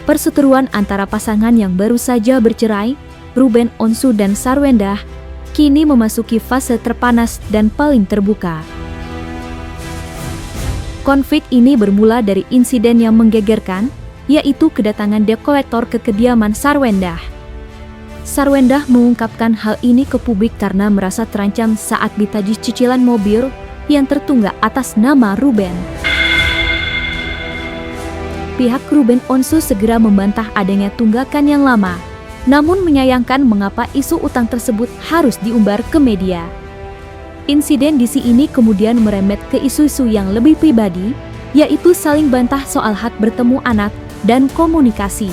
perseteruan antara pasangan yang baru saja bercerai, Ruben Onsu dan Sarwendah, kini memasuki fase terpanas dan paling terbuka. Konflik ini bermula dari insiden yang menggegerkan, yaitu kedatangan debt collector ke kediaman Sarwendah. Sarwendah mengungkapkan hal ini ke publik karena merasa terancam saat ditagih cicilan mobil yang tertunggak atas nama Ruben. Pihak Ruben Onsu segera membantah adanya tunggakan yang lama, namun menyayangkan mengapa isu utang tersebut harus diumbar ke media. Insiden DC ini kemudian merembet ke isu-isu yang lebih pribadi, yaitu saling bantah soal hak bertemu anak dan komunikasi.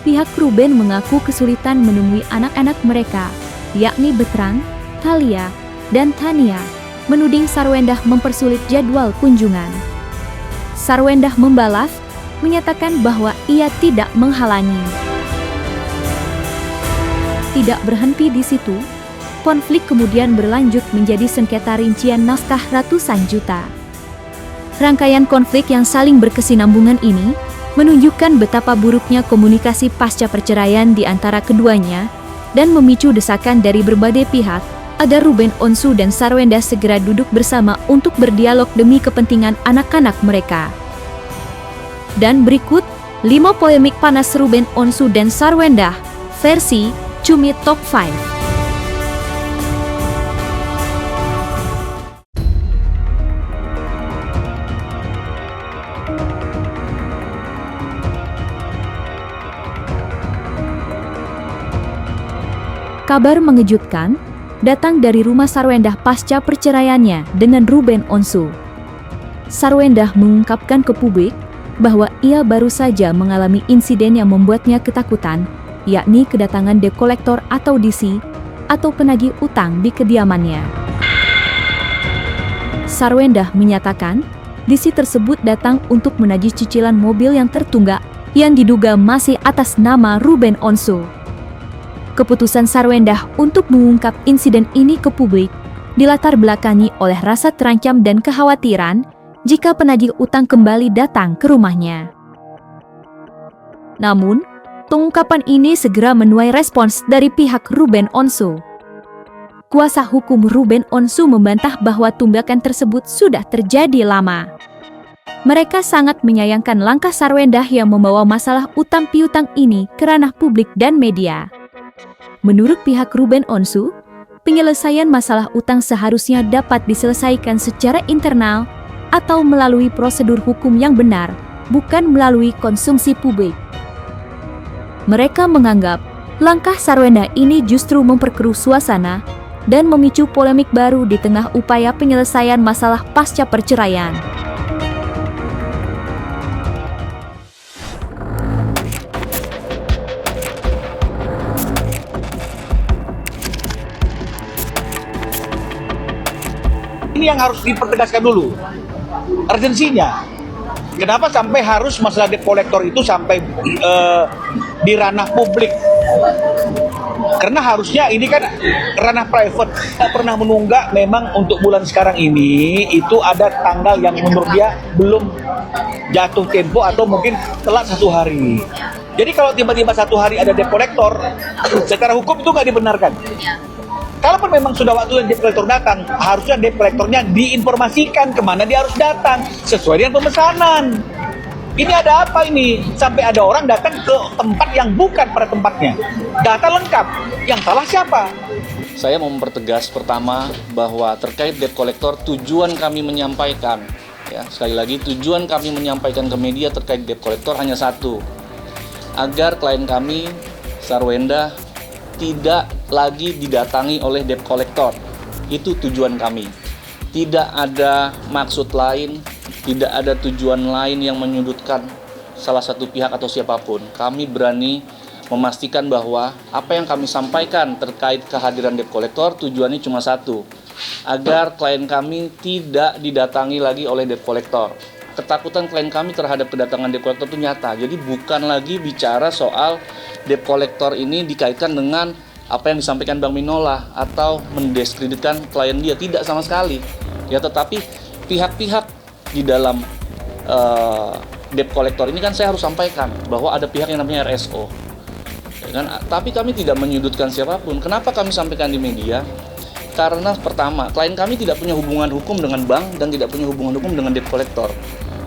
Pihak Ruben mengaku kesulitan menemui anak-anak mereka, yakni Betrang, Thalia, dan Tania, menuding Sarwendah mempersulit jadwal kunjungan. Sarwendah membalas, menyatakan bahwa ia tidak menghalangi. Tidak berhenti di situ, konflik kemudian berlanjut menjadi sengketa rincian naskah ratusan juta. Rangkaian konflik yang saling berkesinambungan ini menunjukkan betapa buruknya komunikasi pasca perceraian di antara keduanya dan memicu desakan dari berbagai pihak agar Ruben Onsu dan Sarwendah segera duduk bersama untuk berdialog demi kepentingan anak-anak mereka. Dan berikut 5 polemik panas Ruben Onsu dan Sarwendah versi Cumi Top 5. Kabar mengejutkan datang dari rumah Sarwendah pasca perceraiannya dengan Ruben Onsu. Sarwendah mengungkapkan ke publik bahwa ia baru saja mengalami insiden yang membuatnya ketakutan, yakni kedatangan debt collector atau DC atau penagih utang di kediamannya. Sarwendah menyatakan, DC tersebut datang untuk menagih cicilan mobil yang tertunggak yang diduga masih atas nama Ruben Onsu. Keputusan Sarwendah untuk mengungkap insiden ini ke publik dilatar belakangi oleh rasa terancam dan kekhawatiran jika penagih utang kembali datang ke rumahnya. Namun, pengungkapan ini segera menuai respons dari pihak Ruben Onsu. Kuasa hukum Ruben Onsu membantah bahwa tunggakan tersebut sudah terjadi lama. Mereka sangat menyayangkan langkah Sarwendah yang membawa masalah utang piutang ini ke ranah publik dan media. Menurut pihak Ruben Onsu, penyelesaian masalah utang seharusnya dapat diselesaikan secara internal atau melalui prosedur hukum yang benar, bukan melalui konsumsi publik. Mereka menganggap langkah Sarwendah ini justru memperkeruh suasana dan memicu polemik baru di tengah upaya penyelesaian masalah pasca perceraian. Ini yang harus dipertegaskan dulu, urgensinya. Kenapa sampai harus masalah debt collector itu sampai di ranah publik? Karena harusnya ini kan ranah private. Tidak pernah menunggak, memang untuk bulan sekarang ini itu ada tanggal yang menurut dia belum jatuh tempo atau mungkin telat 1 hari. Jadi kalau tiba-tiba 1 hari ada debt collector, secara hukum itu nggak dibenarkan. Kalaupun memang sudah waktunya debt collector datang, harusnya debt collectornya diinformasikan kemana dia harus datang, sesuai dengan pemesanan. Ini ada apa ini? Sampai ada orang datang ke tempat yang bukan pada tempatnya. Data lengkap, yang salah siapa? Saya mau mempertegas pertama bahwa terkait debt collector tujuan kami menyampaikan, ya sekali lagi tujuan kami menyampaikan ke media terkait debt collector hanya satu, agar klien kami Sarwendah tidak lagi didatangi oleh debt collector. Itu tujuan kami. Tidak ada maksud lain, tidak ada tujuan lain yang menyudutkan salah satu pihak atau siapapun. Kami berani memastikan bahwa apa yang kami sampaikan terkait kehadiran debt collector tujuannya cuma satu, agar klien kami tidak didatangi lagi oleh debt collector. Ketakutan klien kami terhadap kedatangan debt collector itu nyata. Jadi bukan lagi bicara soal debt collector ini dikaitkan dengan apa yang disampaikan Bang Minola atau mendiskreditkan klien dia, tidak sama sekali. Ya, tetapi pihak-pihak di dalam debt collector ini kan saya harus sampaikan bahwa ada pihak yang namanya RSO. Ya kan? Tapi kami tidak menyudutkan siapapun. Kenapa kami sampaikan di media? Karena pertama, klien kami tidak punya hubungan hukum dengan bank dan tidak punya hubungan hukum dengan debt collector.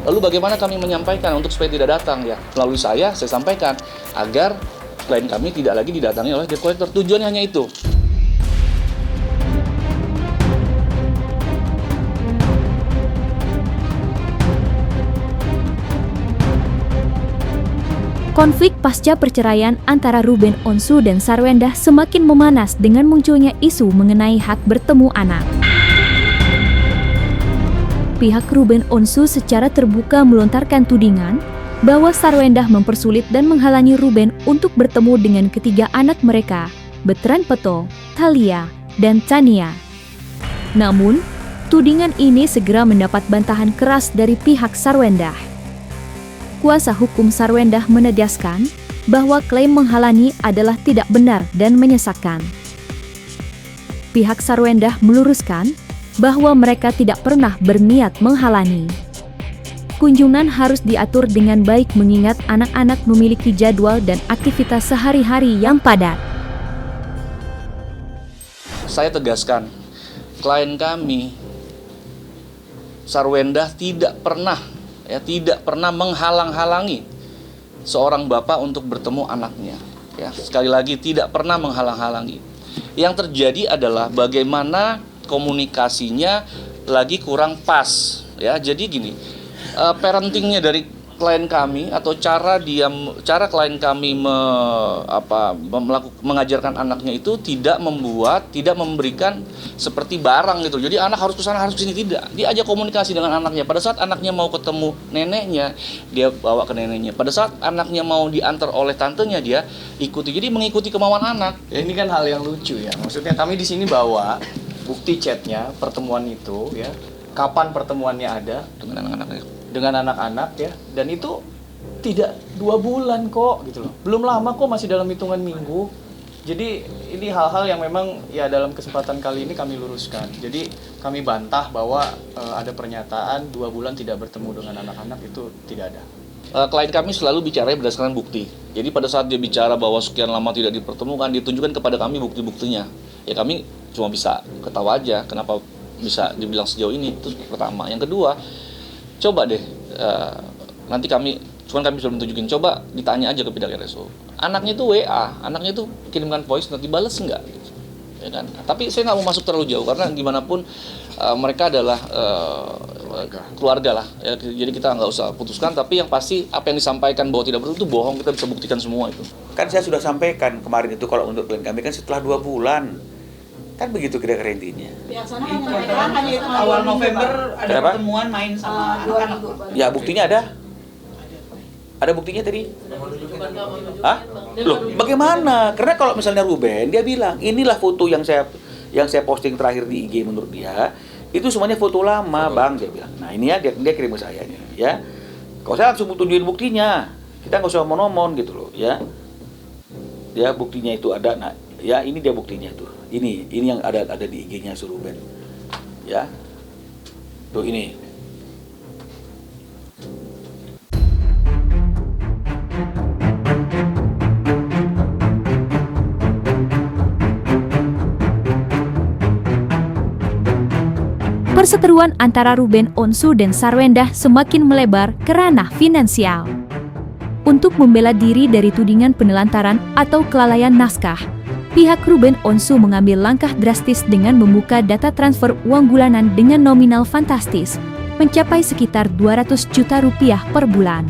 Lalu bagaimana kami menyampaikan untuk supaya tidak datang ya? Melalui saya sampaikan agar klien kami tidak lagi didatangi oleh debt collector. Tujuannya hanya itu. Konflik pasca perceraian antara Ruben Onsu dan Sarwendah semakin memanas dengan munculnya isu mengenai hak bertemu anak. Pihak Ruben Onsu secara terbuka melontarkan tudingan bahwa Sarwendah mempersulit dan menghalangi Ruben untuk bertemu dengan ketiga anak mereka, Betran Peto, Thalia, dan Tania. Namun, tudingan ini segera mendapat bantahan keras dari pihak Sarwendah. Kuasa hukum Sarwendah menegaskan bahwa klaim menghalangi adalah tidak benar dan menyesatkan. Pihak Sarwendah meluruskan bahwa mereka tidak pernah berniat menghalangi. Kunjungan harus diatur dengan baik mengingat anak-anak memiliki jadwal dan aktivitas sehari-hari yang padat. Saya tegaskan, klien kami Sarwendah tidak pernah menghalang-halangi seorang bapak untuk bertemu anaknya. Ya, sekali lagi tidak pernah menghalang-halangi. Yang terjadi adalah bagaimana komunikasinya lagi kurang pas. Ya, jadi gini, parentingnya dari klien kami atau cara klien kami mengajarkan anaknya itu tidak memberikan seperti barang gitu. Jadi anak harus ke sana, harus ke sini, tidak. Dia ajak komunikasi dengan anaknya. Pada saat anaknya mau ketemu neneknya, dia bawa ke neneknya. Pada saat anaknya mau diantar oleh tantenya, dia ikuti. Jadi mengikuti kemauan anak. Ya, ini kan hal yang lucu ya. Maksudnya kami di sini bawa bukti chatnya, pertemuan itu ya. Kapan pertemuannya ada Dengan anak-anaknya. dengan anak-anak ya, dan itu tidak 2 bulan kok gitu loh, belum lama kok, masih dalam hitungan minggu. Jadi ini hal-hal yang memang ya dalam kesempatan kali ini kami luruskan. Jadi kami bantah bahwa ada pernyataan 2 bulan tidak bertemu dengan anak-anak, itu tidak ada. Klien kami selalu bicara berdasarkan bukti. Jadi pada saat dia bicara bahwa sekian lama tidak dipertemukan, ditunjukkan kepada kami bukti-buktinya. Ya kami cuma bisa ketawa aja, kenapa bisa dibilang sejauh ini. Itu pertama. Yang kedua, coba deh, nanti kami belum tunjukin, coba ditanya aja ke pihak RSO. Anaknya itu WA, anaknya itu kirimkan voice, nanti bales enggak? Ya kan? Tapi saya nggak mau masuk terlalu jauh, karena gimana pun mereka adalah keluarga lah. Ya, jadi kita nggak usah putuskan, tapi yang pasti apa yang disampaikan bahwa tidak betul itu bohong, kita bisa buktikan semua itu. Kan saya sudah sampaikan kemarin itu, kalau untuk klien kami kan setelah 2 bulan. Kan begitu kira-kira intinya. Biasanya hanya itu awal November ada Kenapa? pertemuan main sama 2 minggu. Ya buktinya ada. Ada buktinya tadi? Hah? Loh, bagaimana? Karena kalau misalnya Ruben, dia bilang, inilah foto yang saya posting terakhir di IG menurut dia, itu semuanya foto lama, Bang, dia bilang. Nah, ini ya dia kirim ke saya nih, ya. Kalau saya langsung tunjukin buktinya, kita nggak usah omong-omong gitu loh, ya. Ya, buktinya itu ada. Nah, ya ini dia buktinya tuh. Ini yang ada di IG-nya si Ruben. Ya. Tuh ini. Perseteruan antara Ruben Onsu dan Sarwendah semakin melebar ke ranah finansial. Untuk membela diri dari tudingan penelantaran atau kelalaian naskah, pihak Ruben Onsu mengambil langkah drastis dengan membuka data transfer uang bulanan dengan nominal fantastis, mencapai sekitar 200 juta rupiah per bulan.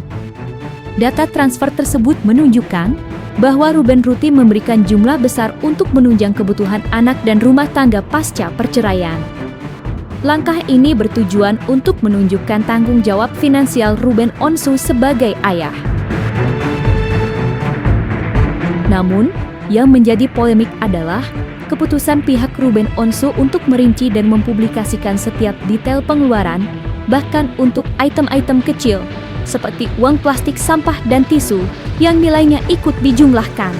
Data transfer tersebut menunjukkan bahwa Ruben rutin memberikan jumlah besar untuk menunjang kebutuhan anak dan rumah tangga pasca perceraian. Langkah ini bertujuan untuk menunjukkan tanggung jawab finansial Ruben Onsu sebagai ayah. Namun, yang menjadi polemik adalah keputusan pihak Ruben Onsu untuk merinci dan mempublikasikan setiap detail pengeluaran, bahkan untuk item-item kecil, seperti uang plastik, sampah, dan tisu, yang nilainya ikut dijumlahkan.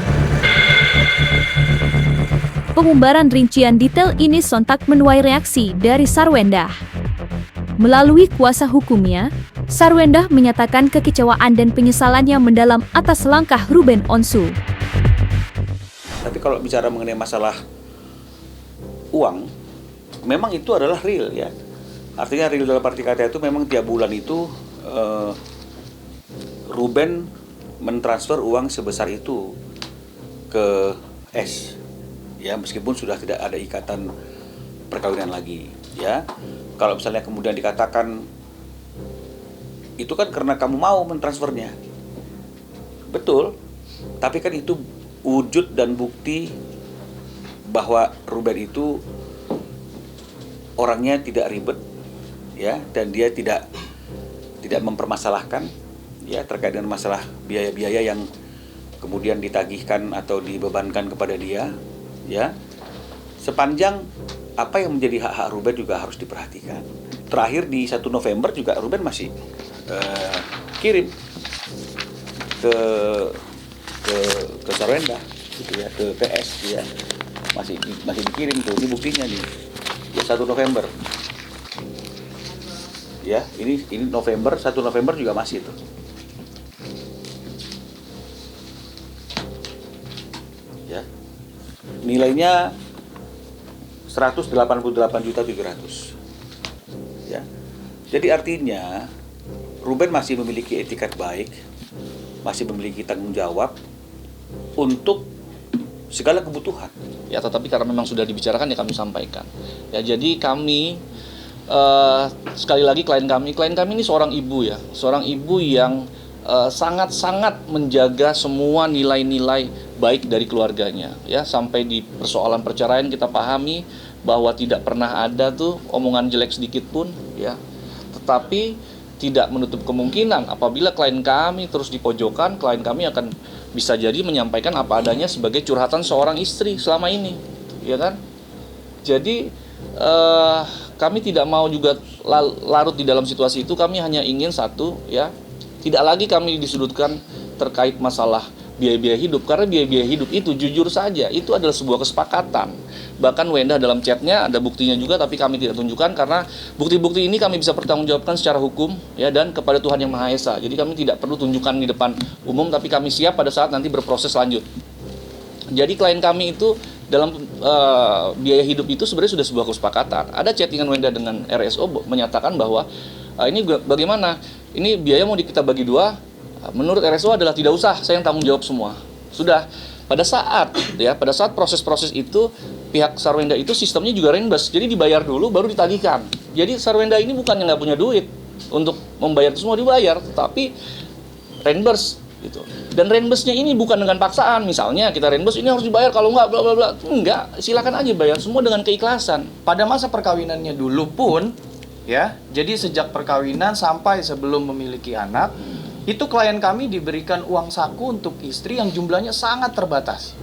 Pengumbaran rincian detail ini sontak menuai reaksi dari Sarwendah. Melalui kuasa hukumnya, Sarwendah menyatakan kekecewaan dan penyesalannya mendalam atas langkah Ruben Onsu. Tapi kalau bicara mengenai masalah uang, memang itu adalah real ya. Artinya real dalam arti kata itu memang tiap bulan itu Ruben mentransfer uang sebesar itu ke S. Ya, meskipun sudah tidak ada ikatan perkawinan lagi, ya. Kalau misalnya kemudian dikatakan itu kan karena kamu mau mentransfernya. Betul. Tapi kan itu wujud dan bukti bahwa Ruben itu orangnya tidak ribet, ya, dan dia tidak mempermasalahkan, ya, terkait dengan masalah biaya-biaya yang kemudian ditagihkan atau dibebankan kepada dia, ya. Sepanjang apa yang menjadi hak-hak Ruben juga harus diperhatikan. Terakhir di 1 November juga Ruben masih kirim ke Sarwendah gitu ya, ke PS ya. Masih dikirim tuh, ini buktinya nih. Ya 1 November. Ya, ini November, 1 November juga masih itu. Ya. Nilainya 188.700.000. Ya. Jadi artinya Ruben masih memiliki etikat baik, masih memiliki tanggung jawab untuk segala kebutuhan. Ya, tetapi karena memang sudah dibicarakan ya kami sampaikan. Ya, jadi kami sekali lagi klien kami ini seorang ibu ya, seorang ibu yang sangat-sangat menjaga semua nilai-nilai baik dari keluarganya. Ya, sampai di persoalan perceraian kita pahami bahwa tidak pernah ada tuh omongan jelek sedikit pun, ya. Tetapi tidak menutup kemungkinan apabila klien kami terus dipojokkan, klien kami akan bisa jadi menyampaikan apa adanya sebagai curhatan seorang istri selama ini, ya kan? Jadi kami tidak mau juga larut di dalam situasi itu. Kami hanya ingin satu, ya, tidak lagi kami disudutkan terkait masalah biaya-biaya hidup, karena biaya-biaya hidup itu jujur saja itu adalah sebuah kesepakatan. Bahkan Wenda dalam chatnya ada buktinya juga, tapi kami tidak tunjukkan karena bukti-bukti ini kami bisa pertanggungjawabkan secara hukum, ya, dan kepada Tuhan Yang Maha Esa. Jadi kami tidak perlu tunjukkan di depan umum, tapi kami siap pada saat nanti berproses lanjut. Jadi klien kami itu dalam biaya hidup itu sebenarnya sudah sebuah kesepakatan. Ada chattingan Wenda dengan RSO menyatakan bahwa ini bagaimana? Ini biaya mau kita bagi dua. Menurut RSO adalah tidak usah, saya yang tanggung jawab semua. Sudah pada saat proses-proses itu pihak Sarwendah itu sistemnya juga reimburse, jadi dibayar dulu baru ditagihkan. Jadi Sarwendah ini bukannya nggak punya duit untuk membayar itu semua, dibayar, tapi reimburse gitu. Dan reimburse-nya ini bukan dengan paksaan, misalnya kita reimburse ini harus dibayar, kalau nggak bla bla bla. Enggak, silakan aja bayar semua dengan keikhlasan. Pada masa perkawinannya dulu pun, ya, jadi sejak perkawinan sampai sebelum memiliki anak, itu klien kami diberikan uang saku untuk istri yang jumlahnya sangat terbatas.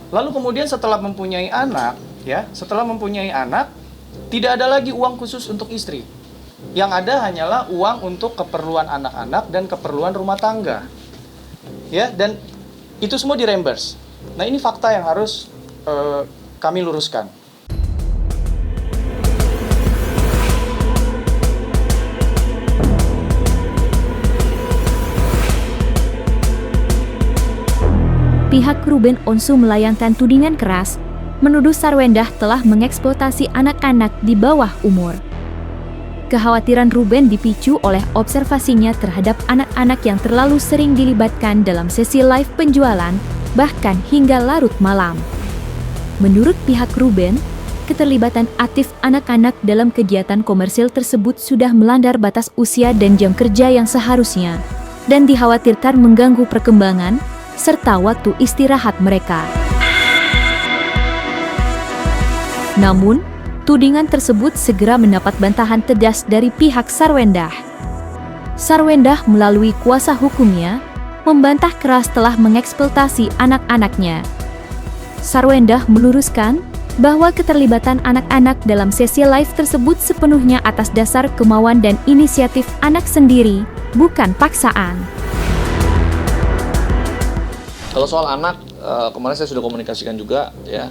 Lalu kemudian setelah mempunyai anak, tidak ada lagi uang khusus untuk istri. Yang ada hanyalah uang untuk keperluan anak-anak dan keperluan rumah tangga. Ya, dan itu semua direimburse. Nah, ini fakta yang harus kami luruskan. Pihak Ruben Onsu melayangkan tudingan keras, menuduh Sarwendah telah mengeksploitasi anak-anak di bawah umur. Kekhawatiran Ruben dipicu oleh observasinya terhadap anak-anak yang terlalu sering dilibatkan dalam sesi live penjualan, bahkan hingga larut malam. Menurut pihak Ruben, keterlibatan aktif anak-anak dalam kegiatan komersil tersebut sudah melanggar batas usia dan jam kerja yang seharusnya, dan dikhawatirkan mengganggu perkembangan serta waktu istirahat mereka. Namun, tudingan tersebut segera mendapat bantahan tegas dari pihak Sarwendah. Sarwendah melalui kuasa hukumnya membantah keras telah mengeksploitasi anak-anaknya. Sarwendah meluruskan bahwa keterlibatan anak-anak dalam sesi live tersebut sepenuhnya atas dasar kemauan dan inisiatif anak sendiri, bukan paksaan. Kalau soal anak, kemarin saya sudah komunikasikan juga, ya.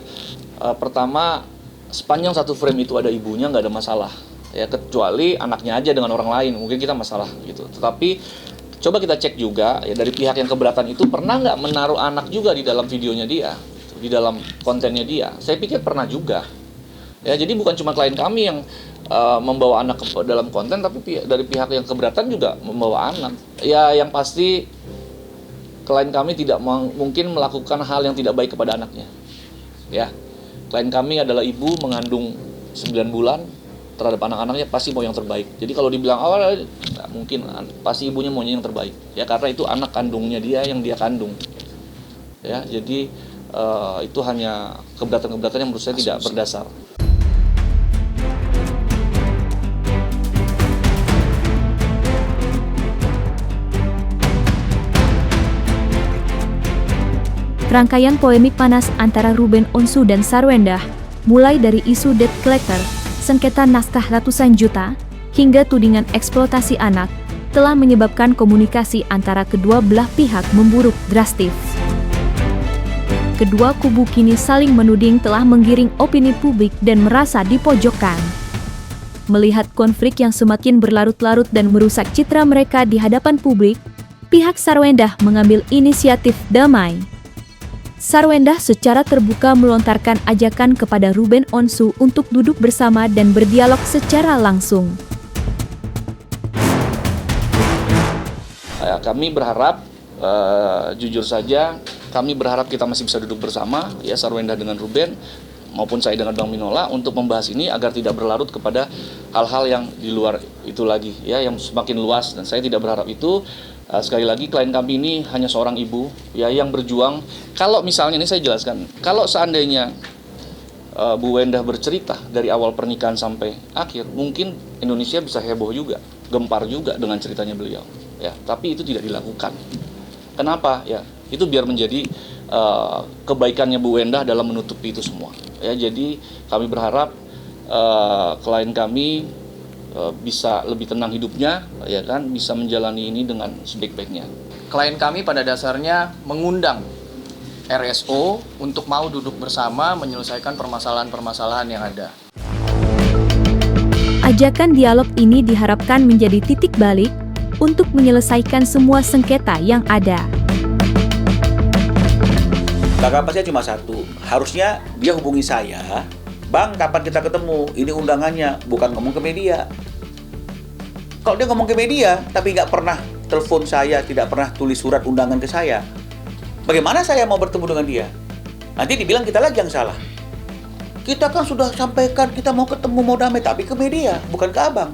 Pertama, sepanjang satu frame itu ada ibunya nggak ada masalah. ya, kecuali anaknya aja dengan orang lain, mungkin kita masalah gitu. Tetapi coba kita cek juga ya, dari pihak yang keberatan itu pernah nggak menaruh anak juga di dalam videonya dia, di dalam kontennya dia. Saya pikir pernah juga. Ya, jadi bukan cuma klien kami yang membawa anak ke dalam konten, tapi dari pihak yang keberatan juga membawa anak. Ya, yang pasti klien kami tidak mungkin melakukan hal yang tidak baik kepada anaknya. Ya, klien kami adalah ibu mengandung 9 bulan, terhadap anak-anaknya pasti mau yang terbaik. Jadi kalau dibilang awal nggak mungkin, pasti ibunya maunya yang terbaik. Ya, karena itu anak kandungnya dia yang dia kandung. Ya, jadi itu hanya keberatan-keberatan yang menurut saya tidak berdasar. Rangkaian polemik panas antara Ruben Onsu dan Sarwendah, mulai dari isu debt collector, sengketa naskah ratusan juta, hingga tudingan eksploitasi anak, telah menyebabkan komunikasi antara kedua belah pihak memburuk drastis. Kedua kubu kini saling menuding telah menggiring opini publik dan merasa dipojokkan. Melihat konflik yang semakin berlarut-larut dan merusak citra mereka di hadapan publik, pihak Sarwendah mengambil inisiatif damai. Sarwendah secara terbuka melontarkan ajakan kepada Ruben Onsu untuk duduk bersama dan berdialog secara langsung. Kami berharap, jujur saja, kami berharap kita masih bisa duduk bersama, ya, Sarwendah dengan Ruben, maupun saya dengan Bang Minola, untuk membahas ini agar tidak berlarut kepada hal-hal yang di luar itu lagi, ya, yang semakin luas, dan saya tidak berharap itu. Sekali lagi, klien kami ini hanya seorang ibu, ya, yang berjuang. Kalau misalnya, ini saya jelaskan, kalau seandainya Bu Wendah bercerita dari awal pernikahan sampai akhir, mungkin Indonesia bisa heboh juga, gempar juga dengan ceritanya beliau, ya. Tapi itu tidak dilakukan. Kenapa? Ya, itu biar menjadi kebaikannya Bu Wendah dalam menutupi itu semua. Ya, jadi kami berharap klien kami bisa lebih tenang hidupnya, ya kan, bisa menjalani ini dengan sebaik-baiknya. Klien kami pada dasarnya mengundang RSO untuk mau duduk bersama menyelesaikan permasalahan-permasalahan yang ada. Ajakan dialog ini diharapkan menjadi titik balik untuk menyelesaikan semua sengketa yang ada. Tanggapan saya cuma satu, harusnya dia hubungi saya, Bang, kapan kita ketemu? Ini undangannya, bukan ngomong ke media. Kalau dia ngomong ke media, tapi nggak pernah telepon saya, tidak pernah tulis surat undangan ke saya, bagaimana saya mau bertemu dengan dia? Nanti dibilang kita lagi yang salah. Kita kan sudah sampaikan kita mau ketemu, mau damai, tapi ke media, bukan ke abang.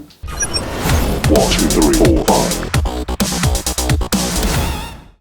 1, 2, 3, 4, 5.